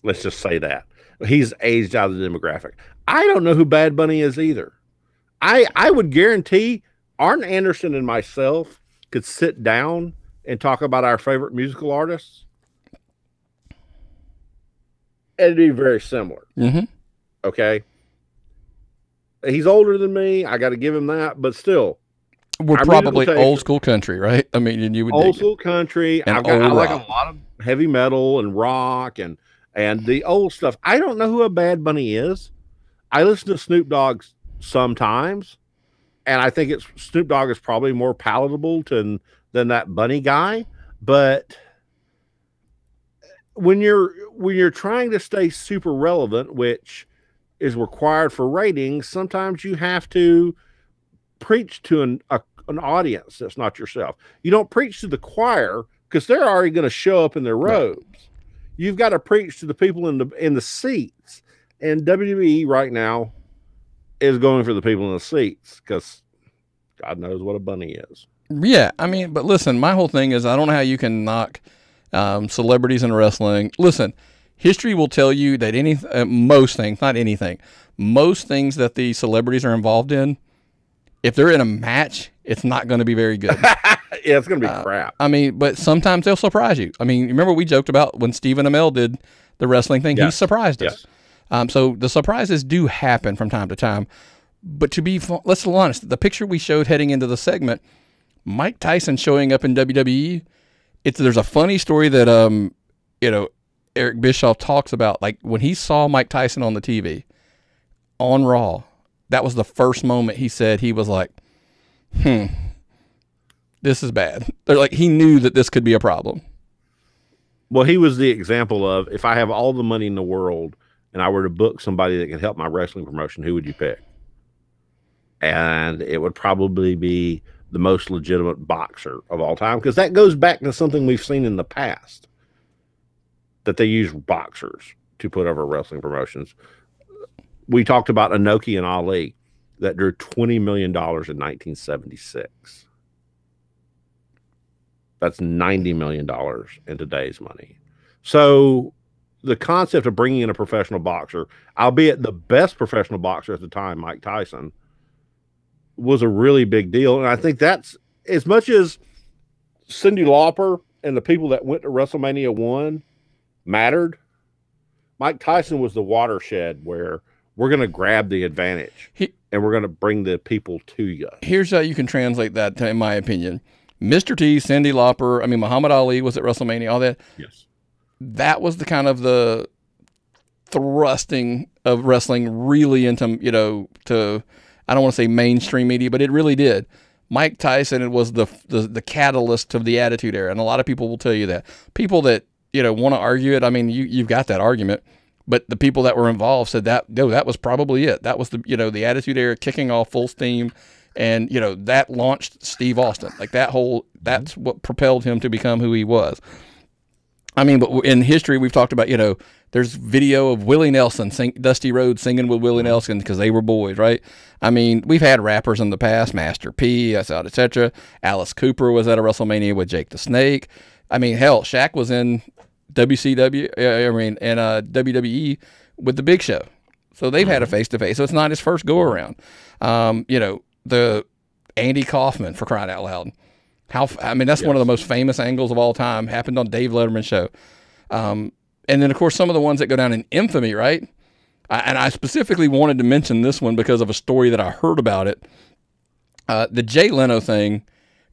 Let's just say that. He's aged out of the demographic. I don't know who Bad Bunny is either. I would guarantee Arn Anderson and myself could sit down and talk about our favorite musical artists. It'd be very similar. Mm-hmm. Okay. He's older than me. I got to give him that, but still. We're probably old school country, right? I mean, and you would old school country. I like a lot of heavy metal and rock and the old stuff. I don't know who a Bad Bunny is. I listen to Snoop Dogg sometimes, and I think Snoop Dogg is probably more palatable than that Bunny guy. But when you're trying to stay super relevant, which is required for ratings, sometimes you have to preach to an audience that's not yourself. You don't preach to the choir because they're already going to show up in their robes. Right. You've got to preach to the people in the seats. And WWE right now is going for the people in the seats because God knows what a bunny is. Yeah, I mean, but listen, my whole thing is I don't know how you can knock celebrities in wrestling. Listen, history will tell you that most things, not anything, most things that the celebrities are involved in, if they're in a match, it's not going to be very good. Yeah, it's going to be crap. I mean, but sometimes they'll surprise you. I mean, remember we joked about when Stephen Amell did the wrestling thing? Yes. He surprised us. Yes. So the surprises do happen from time to time. But let's be honest, the picture we showed heading into the segment, Mike Tyson showing up in WWE, there's a funny story that Eric Bischoff talks about. Like when he saw Mike Tyson on the TV on Raw, that was the first moment he said he was like, this is bad. They're like, he knew that this could be a problem. Well, he was the example of, if I have all the money in the world and I were to book somebody that can help my wrestling promotion, who would you pick? And it would probably be the most legitimate boxer of all time, because that goes back to something we've seen in the past, that they use boxers to put over wrestling promotions. We talked about Inoki and Ali that drew $20 million in 1976. That's $90 million in today's money. So the concept of bringing in a professional boxer, albeit the best professional boxer at the time, Mike Tyson, was a really big deal. And I think that's, as much as Cyndi Lauper and the people that went to WrestleMania 1 mattered, Mike Tyson was the watershed where we're going to grab the advantage and we're going to bring the people to you. Here's how you can translate that, in my opinion. Mr. T, Cyndi Lauper, Muhammad Ali was at WrestleMania, all that. Yes. That was the kind of the thrusting of wrestling really into, to, I don't want to say mainstream media, but it really did. Mike Tyson was the catalyst of the Attitude Era, and a lot of people will tell you that. People that, want to argue it, you've got that argument, but the people that were involved said that was probably it. That was the Attitude Era kicking off full steam, and that launched Steve Austin. Like that's what propelled him to become who he was. I mean, but in history, we've talked about, there's video of Willie Nelson, Dusty Rhodes singing with Willie Nelson because they were boys, right? I mean, we've had rappers in the past, Master P, etc. Alice Cooper was at a WrestleMania with Jake the Snake. I mean, hell, Shaq was in WCW, and WWE with the Big Show. So they've had a face-to-face. So it's not his first go-around. The Andy Kaufman, for crying out loud. That's one of the most famous angles of all time. Happened on Dave Letterman's show. And then, of course, some of the ones that go down in infamy, right? And I specifically wanted to mention this one because of a story that I heard about it. The Jay Leno thing,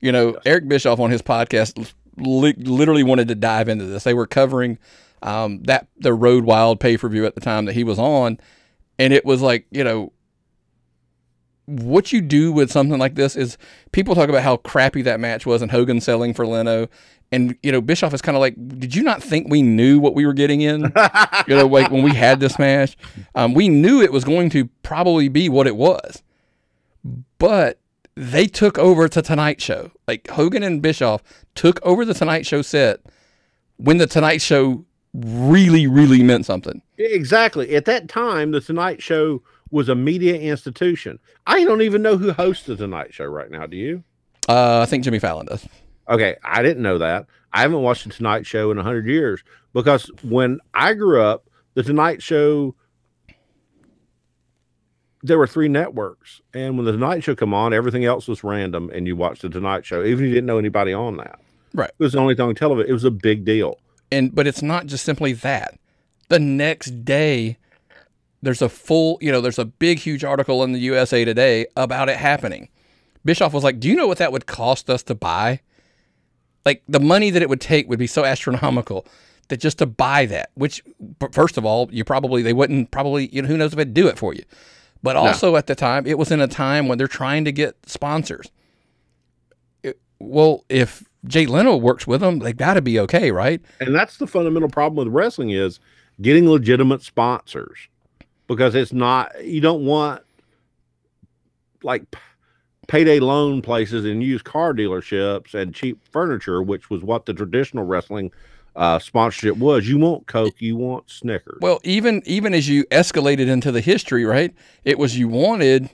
Eric Bischoff on his podcast literally wanted to dive into this. They were covering the Road Wild pay-per-view at the time that he was on. And it was like, what you do with something like this is people talk about how crappy that match was and Hogan selling for Leno. And, Bischoff is kind of like, did you not think we knew what we were getting in? Like when we had this match, we knew it was going to probably be what it was. But they took over the Tonight Show. Like Hogan and Bischoff took over the Tonight Show set when the Tonight Show really, really meant something. Exactly. At that time, the Tonight Show was a media institution. I don't even know who hosts the Tonight Show right now. Do you? I think Jimmy Fallon does. Okay, I didn't know that. I haven't watched the Tonight Show in 100 years because when I grew up, the Tonight Show, there were 3 networks. And when the Tonight Show come on, everything else was random and you watched the Tonight Show, even if you didn't know anybody on that. Right. It was the only thing on television. It was a big deal. But it's not just simply that. The next day, there's a big, huge article in the USA Today about it happening. Bischoff was like, do you know what that would cost us to buy? Like, the money that it would take would be so astronomical that just to buy that, which, first of all, they wouldn't probably, who knows if it'd do it for you. But also at the time, it was in a time when they're trying to get sponsors. If Jay Leno works with them, they've got to be okay, right? And that's the fundamental problem with wrestling is getting legitimate sponsors. Because it's not, you don't want like payday loan places and used car dealerships and cheap furniture, which was what the traditional wrestling sponsorship was. You want Coke, you want Snickers. Well, even as you escalated into the history, right? It was you wanted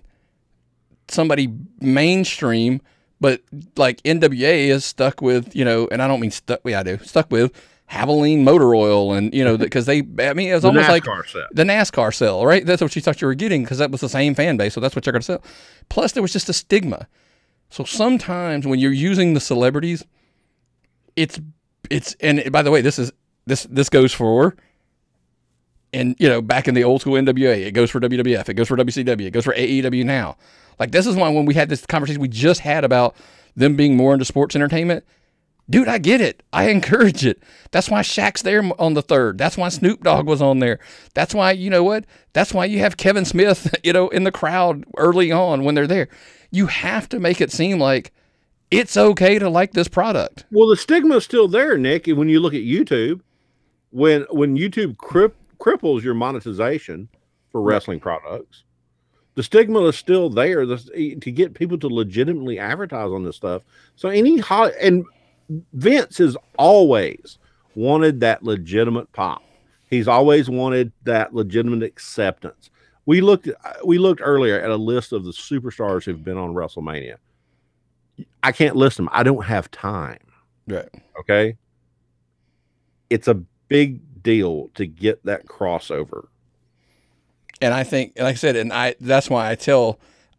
somebody mainstream, but like NWA is stuck with, and I don't mean stuck, yeah, I do, stuck with Havoline Motor Oil, and because it was almost like the NASCAR sell, right? That's what you thought you were getting because that was the same fan base, so that's what you're going to sell. Plus, there was just a stigma. So sometimes when you're using the celebrities, it's and by the way, this goes for, and back in the old school NWA, it goes for WWF, it goes for WCW, it goes for AEW now. Like this is why when we had this conversation we just had about them being more into sports entertainment. Dude, I get it. I encourage it. That's why Shaq's there on the 3rd. That's why Snoop Dogg was on there. That's why, what? That's why you have Kevin Smith, in the crowd early on when they're there. You have to make it seem like it's okay to like this product. Well, the stigma is still there, Nick. When you look at YouTube, when YouTube cripples your monetization for wrestling products, the stigma is still there to get people to legitimately advertise on this stuff. So and Vince has always wanted that legitimate pop. He's always wanted that legitimate acceptance. We looked earlier at a list of the superstars who've been on WrestleMania. I can't list them. I don't have time. Right. Okay. It's a big deal to get that crossover. And I think, like I said, that's why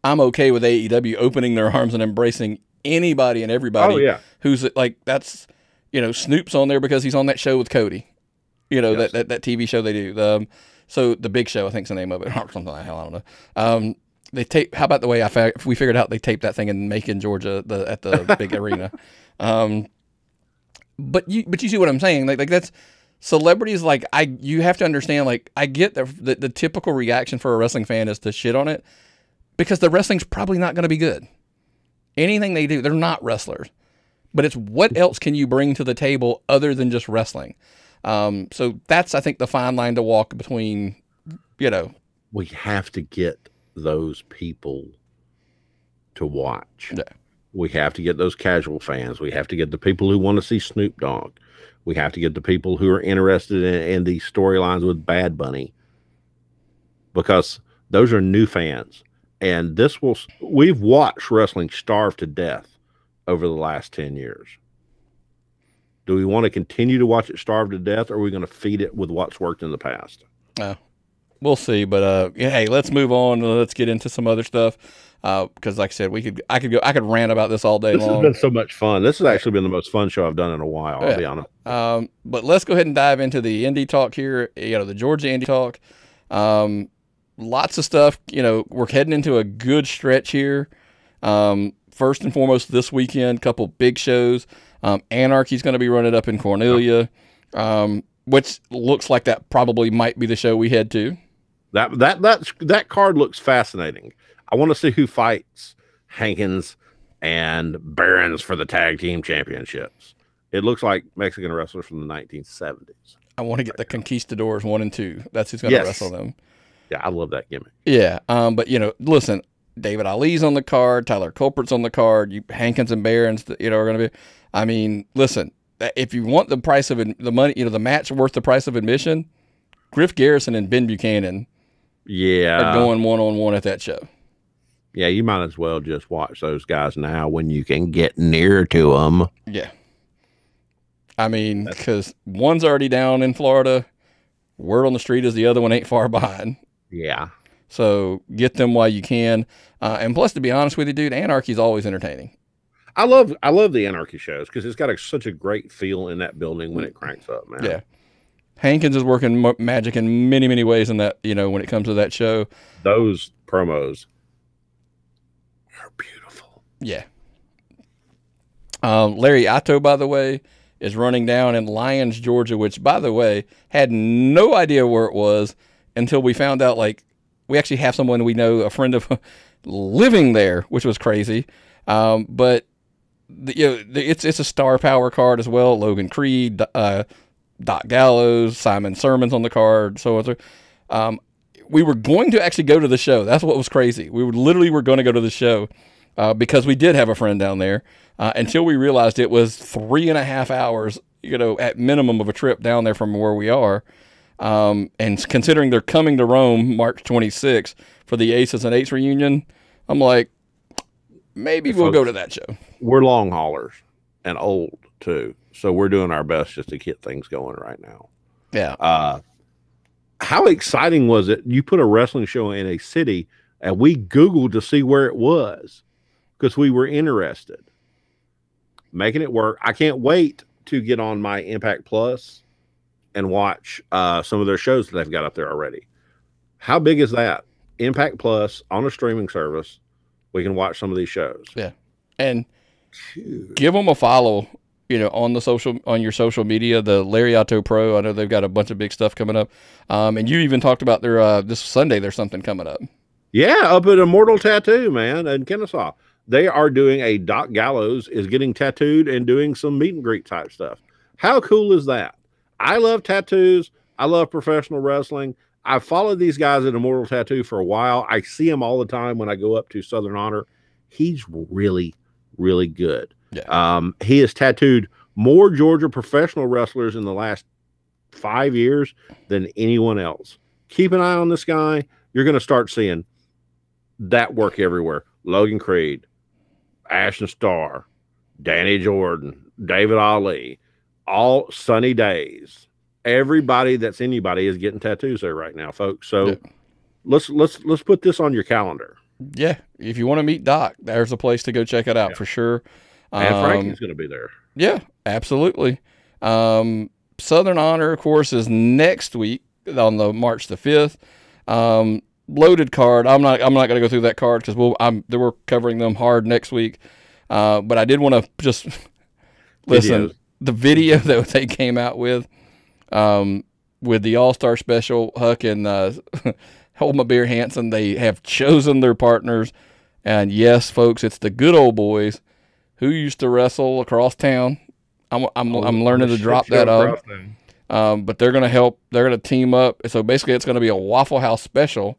I'm okay with AEW opening their arms and embracing anybody and everybody who's like, that's, Snoop's on there because he's on that show with Cody, yes. that TV show they do. So the Big Show, I think is the name of it, or something like that. I don't know. They tape, how about the way we figured out they taped that thing in Macon, Georgia, at the big arena. But you see what I'm saying? Like that's celebrities. Like you have to understand, like I get the typical reaction for a wrestling fan is to shit on it because the wrestling's probably not going to be good. Anything they do, they're not wrestlers. But it's what else can you bring to the table other than just wrestling? So that's, I think, the fine line to walk between, We have to get those people to watch. Yeah. We have to get those casual fans. We have to get the people who want to see Snoop Dogg. We have to get the people who are interested in the storylines with Bad Bunny, because those are new fans. And we've watched wrestling starve to death over the last 10 years. Do we want to continue to watch it starve to death, or are we going to feed it with what's worked in the past? We'll see. But hey, let's move on. Let's get into some other stuff. Because like I said, I could rant about this all day long. This has been so much fun. This has actually been the most fun show I've done in a while, I'll be honest. But let's go ahead and dive into the Indy Talk here, the Georgia Indy Talk. Lots of stuff, we're heading into a good stretch here. First and foremost, this weekend, couple big shows. Anarchy's going to be running up in Cornelia, which looks like that probably might be the show we head to. That card looks fascinating. I want to see who fights Hankins and Barons for the tag team championships. It looks like Mexican wrestlers from the 1970s. I want to get the Conquistadors 1 and 2. That's who's going to wrestle them. Yeah, I love that gimmick. Yeah, but listen, David Ali's on the card, Tyler Culpert's on the card, Hankins and Barons, are going to be. I mean, listen, if you want the price of the money, the match worth the price of admission, Griff Garrison and Ben Buchanan, are going 1-on-1 at that show. Yeah, you might as well just watch those guys now when you can get near to them. Yeah, I mean, because one's already down in Florida. Word on the street is the other one ain't far behind. Yeah. So get them while you can. And plus, to be honest with you, dude, Anarchy's always entertaining. I love the Anarchy shows because it's got such a great feel in that building when it cranks up, man. Yeah. Hankins is working magic in many, many ways in that, when it comes to that show. Those promos are beautiful. Yeah. Larry Atto, by the way, is running down in Lyons, Georgia, which, by the way, had no idea where it was until we found out, we actually have someone we know, a friend of living there, which was crazy. But it's a star power card as well. Logan Creed, Doc Gallows, Simon Sermon's on the card, so on. So we were going to actually go to the show. That's what was crazy. We were going to go to the show because we did have a friend down there until we realized it was 3.5 hours, at minimum of a trip down there from where we are. And considering they're coming to Rome March 26th for the Aces and Eights reunion, I'm like, maybe we'll go to that show. We're long haulers and old too, so we're doing our best just to get things going right now. Yeah. How exciting was it? You put a wrestling show in a city, and we Googled to see where it was because we were interested. Making it work. I can't wait to get on my Impact Plus and watch some of their shows that they've got up there already. How big is that? Impact Plus on a streaming service. We can watch some of these shows. Yeah. And give them a follow, on your social media, the Lariato Pro. I know they've got a bunch of big stuff coming up. And you even talked about their, this Sunday, there's something coming up. Yeah. Up at Immortal Tattoo, man, in Kennesaw. They are doing a Doc Gallows is getting tattooed and doing some meet and greet type stuff. How cool is that? I love tattoos. I love professional wrestling. I've followed these guys at Immortal Tattoo for a while. I see him all the time when I go up to Southern Honor. He's really, really good. Yeah. He has tattooed more Georgia professional wrestlers in the last 5 years than anyone else. Keep an eye on this guy. You're going to start seeing that work everywhere. Logan Creed, Ashton Starr, Danny Jordan, David Ali, all Sunny Days. Everybody that's anybody is getting tattoos there right now, folks. So let's put this on your calendar. Yeah, if you want to meet Doc, there's a place to go check it out for sure. And Frankie's going to be there. Yeah, absolutely. Southern Honor, of course, is next week on the March the 5th. Loaded card. I'm not going to go through that card because we're covering them hard next week. But I did want to just listen. The video that they came out with the All-Star Special, Huck and Hold My Beer Hansen, they have chosen their partners. And yes, folks, it's the good old boys who used to wrestle across town. I'm learning to drop that off. But they're going to help. They're going to team up. So basically, it's going to be a Waffle House special,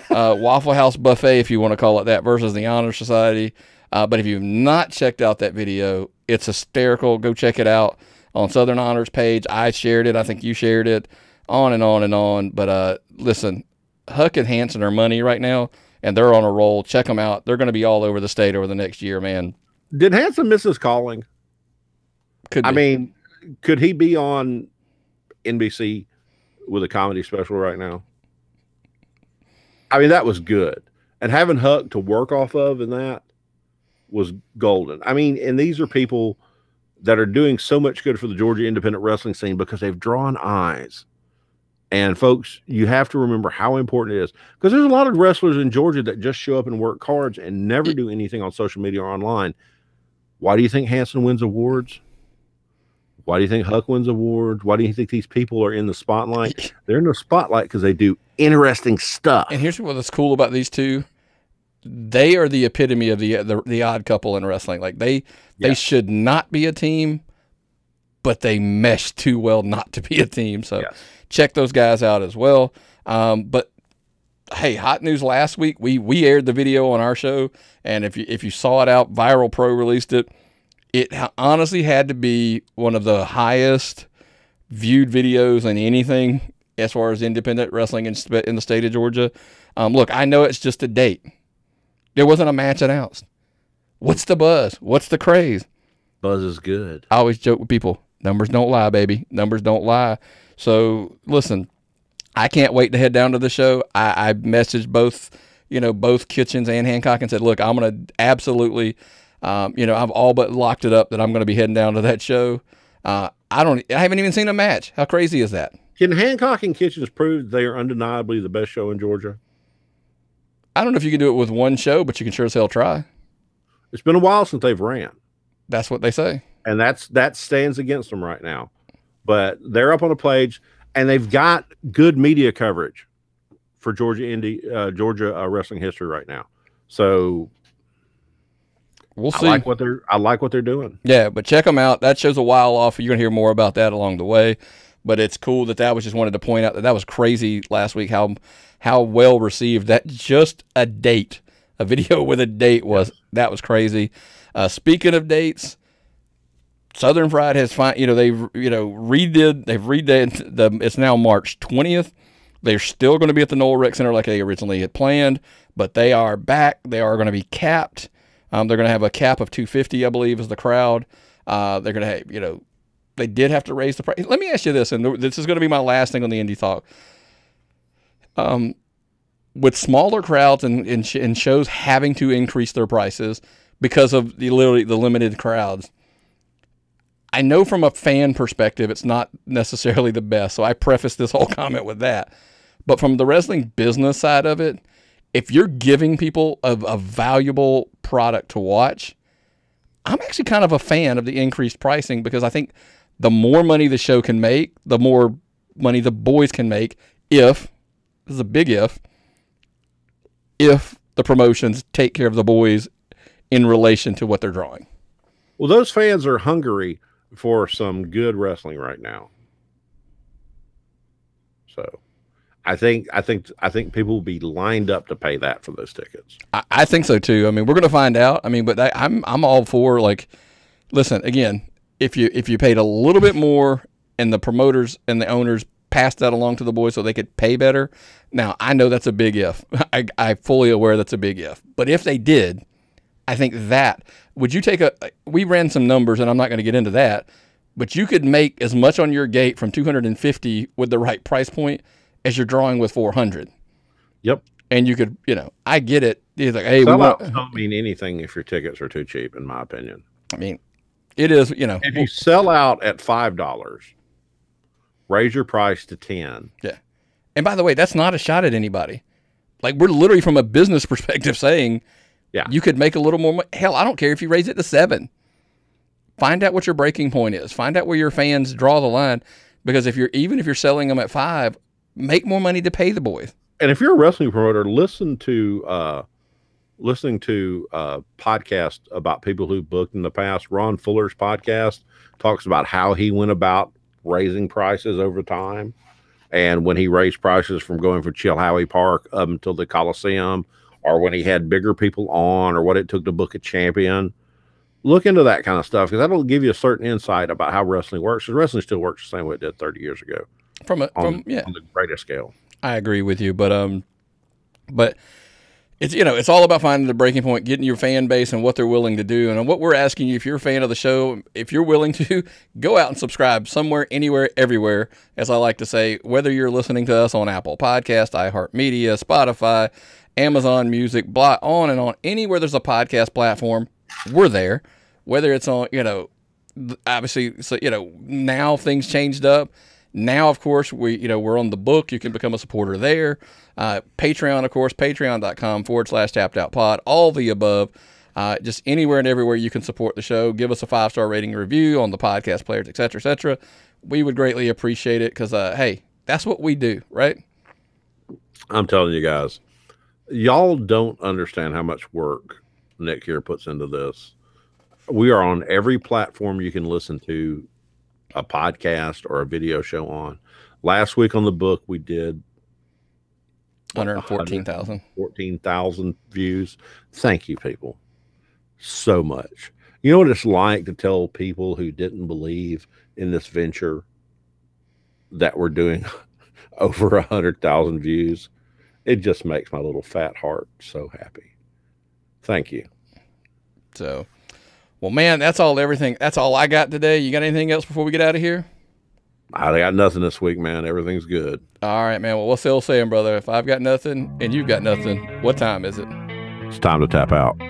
Waffle House buffet, if you want to call it that, versus the Honor Society. But if you've not checked out that video, it's hysterical. Go check it out. on Southern Honors page. I shared it. I think you shared it. On and on and on. But listen, Huck and Hanson are money right now, and they're on a roll. Check them out. They're going to be all over the state over the next year, man. Did Hanson miss his calling? Could be. I mean, could he be on NBC with a comedy special right now? I mean, that was good. And having Huck to work off of in that was golden. I mean, and these are people that are doing so much good for the Georgia independent wrestling scene because they've drawn eyes. And folks, you have to remember how important it is, because there's a lot of wrestlers in Georgia that just show up and work cards and never do anything on social media or online. Why do you think Hanson wins awards? Why do you think Huck wins awards? Why do you think these people are in the spotlight? They're in the spotlight because they do interesting stuff. And here's what's cool about these two. They are the epitome of the odd couple in wrestling. Like they should not be a team, but they mesh too well not to be a team. So check those guys out as well. But hey, hot news last week. We aired the video on our show, and if you saw it out, Viral Pro released it. It honestly had to be one of the highest viewed videos in anything as far as independent wrestling in the state of Georgia. Look, I know it's just a date. There wasn't a match announced. What's the buzz? What's the craze? Buzz is good. I always joke with people, numbers don't lie, baby. Numbers don't lie. So listen, I can't wait to head down to the show. I messaged both Kitchens and Hancock and said, look, I'm going to absolutely, I've all but locked it up that I'm going to be heading down to that show. I haven't even seen a match. How crazy is that? Can Hancock and Kitchens prove they are undeniably the best show in Georgia? I don't know if you can do it with one show, but you can sure as hell try. It's been a while since they've ran. That's what they say. And that stands against them right now. But they're up on a page, and they've got good media coverage for Georgia wrestling history right now. So we'll see. I like what they're doing. Yeah, but check them out. That show's a while off. You're gonna hear more about that along the way. But it's cool that was just wanted to point out that was crazy last week how well received that just a video with a date was. That was crazy. Speaking of dates, Southern Fried has they've redid it's now March 20th. They're still going to be at the Noel Rec Center like they originally had planned, but they are back. They are going to be capped. They're going to have a cap of 250, I believe, is the crowd. They're going to have, they did have to raise the price. Let me ask you this, and this is going to be my last thing on the Indy Talk. With smaller crowds and shows having to increase their prices because of the limited crowds, I know from a fan perspective it's not necessarily the best, so I preface this whole comment with that. But from the wrestling business side of it, if you're giving people a valuable product to watch, I'm actually kind of a fan of the increased pricing, because I think the more money the show can make, the more money the boys can make this is a big if the promotions take care of the boys in relation to what they're drawing. Well, those fans are hungry for some good wrestling right now. So I think people will be lined up to pay that for those tickets. I think so too. I mean, we're going to find out. I mean, but I'm all for, like, listen, again, if you paid a little bit more and the promoters and the owners passed that along to the boys so they could pay better. Now, I know that's a big if. I'm fully aware that's a big if. But if they did, I think that, would you take we ran some numbers, and I'm not going to get into that, but you could make as much on your gate from 250 with the right price point as you're drawing with 400. Yep. And you could, I get it. It's like, hey, sellouts don't mean anything if your tickets are too cheap, in my opinion. I mean, it is, If you sell out at $5, raise your price to 10. Yeah. And by the way, that's not a shot at anybody. Like, we're literally from a business perspective saying, yeah, you could make a little more money. Hell, I don't care if you raise it to 7. Find out what your breaking point is. Find out where your fans draw the line. Because if you're selling them at 5, make more money to pay the boys. And if you're a wrestling promoter, listening to podcasts about people who booked in the past. Ron Fuller's podcast talks about how he went about raising prices over time, and when he raised prices from going from Chilhowie Park up until the Coliseum, or when he had bigger people on, or what it took to book a champion. look into that kind of stuff, because that'll give you a certain insight about how wrestling works. Because wrestling still works the same way it did 30 years ago. On the greater scale. I agree with you, but it's, you know, it's all about finding the breaking point, getting your fan base and what they're willing to do. And what we're asking you, if you're a fan of the show, if you're willing to, go out and subscribe somewhere, anywhere, everywhere, as I like to say, whether you're listening to us on Apple Podcast, iHeartMedia, Spotify, Amazon Music, on and on, anywhere there's a podcast platform, we're there. Whether it's on, you know, obviously, so, you know, now things changed up. Now, of course, we're on the book. You can become a supporter there. Patreon, of course, patreon.com/tappedoutpod, all the above. Just anywhere and everywhere you can support the show. Give us a 5-star rating review on the podcast players, et cetera, et cetera. We would greatly appreciate it because, hey, that's what we do, right? I'm telling you guys, y'all don't understand how much work Nick here puts into this. We are on every platform you can listen to a podcast or a video show on. Last week on the book, we did 114,000 views. Thank you, people, so much. You know what it's like to tell people who didn't believe in this venture that we're doing over 100,000 views? It just makes my little fat heart so happy. Thank you. So, well, man, that's all I got today. You got anything else before we get out of here? I got nothing this week, man. Everything's good. All right, man. Well, what's the old saying, brother? If I've got nothing and you've got nothing, what time is it? It's time to tap out.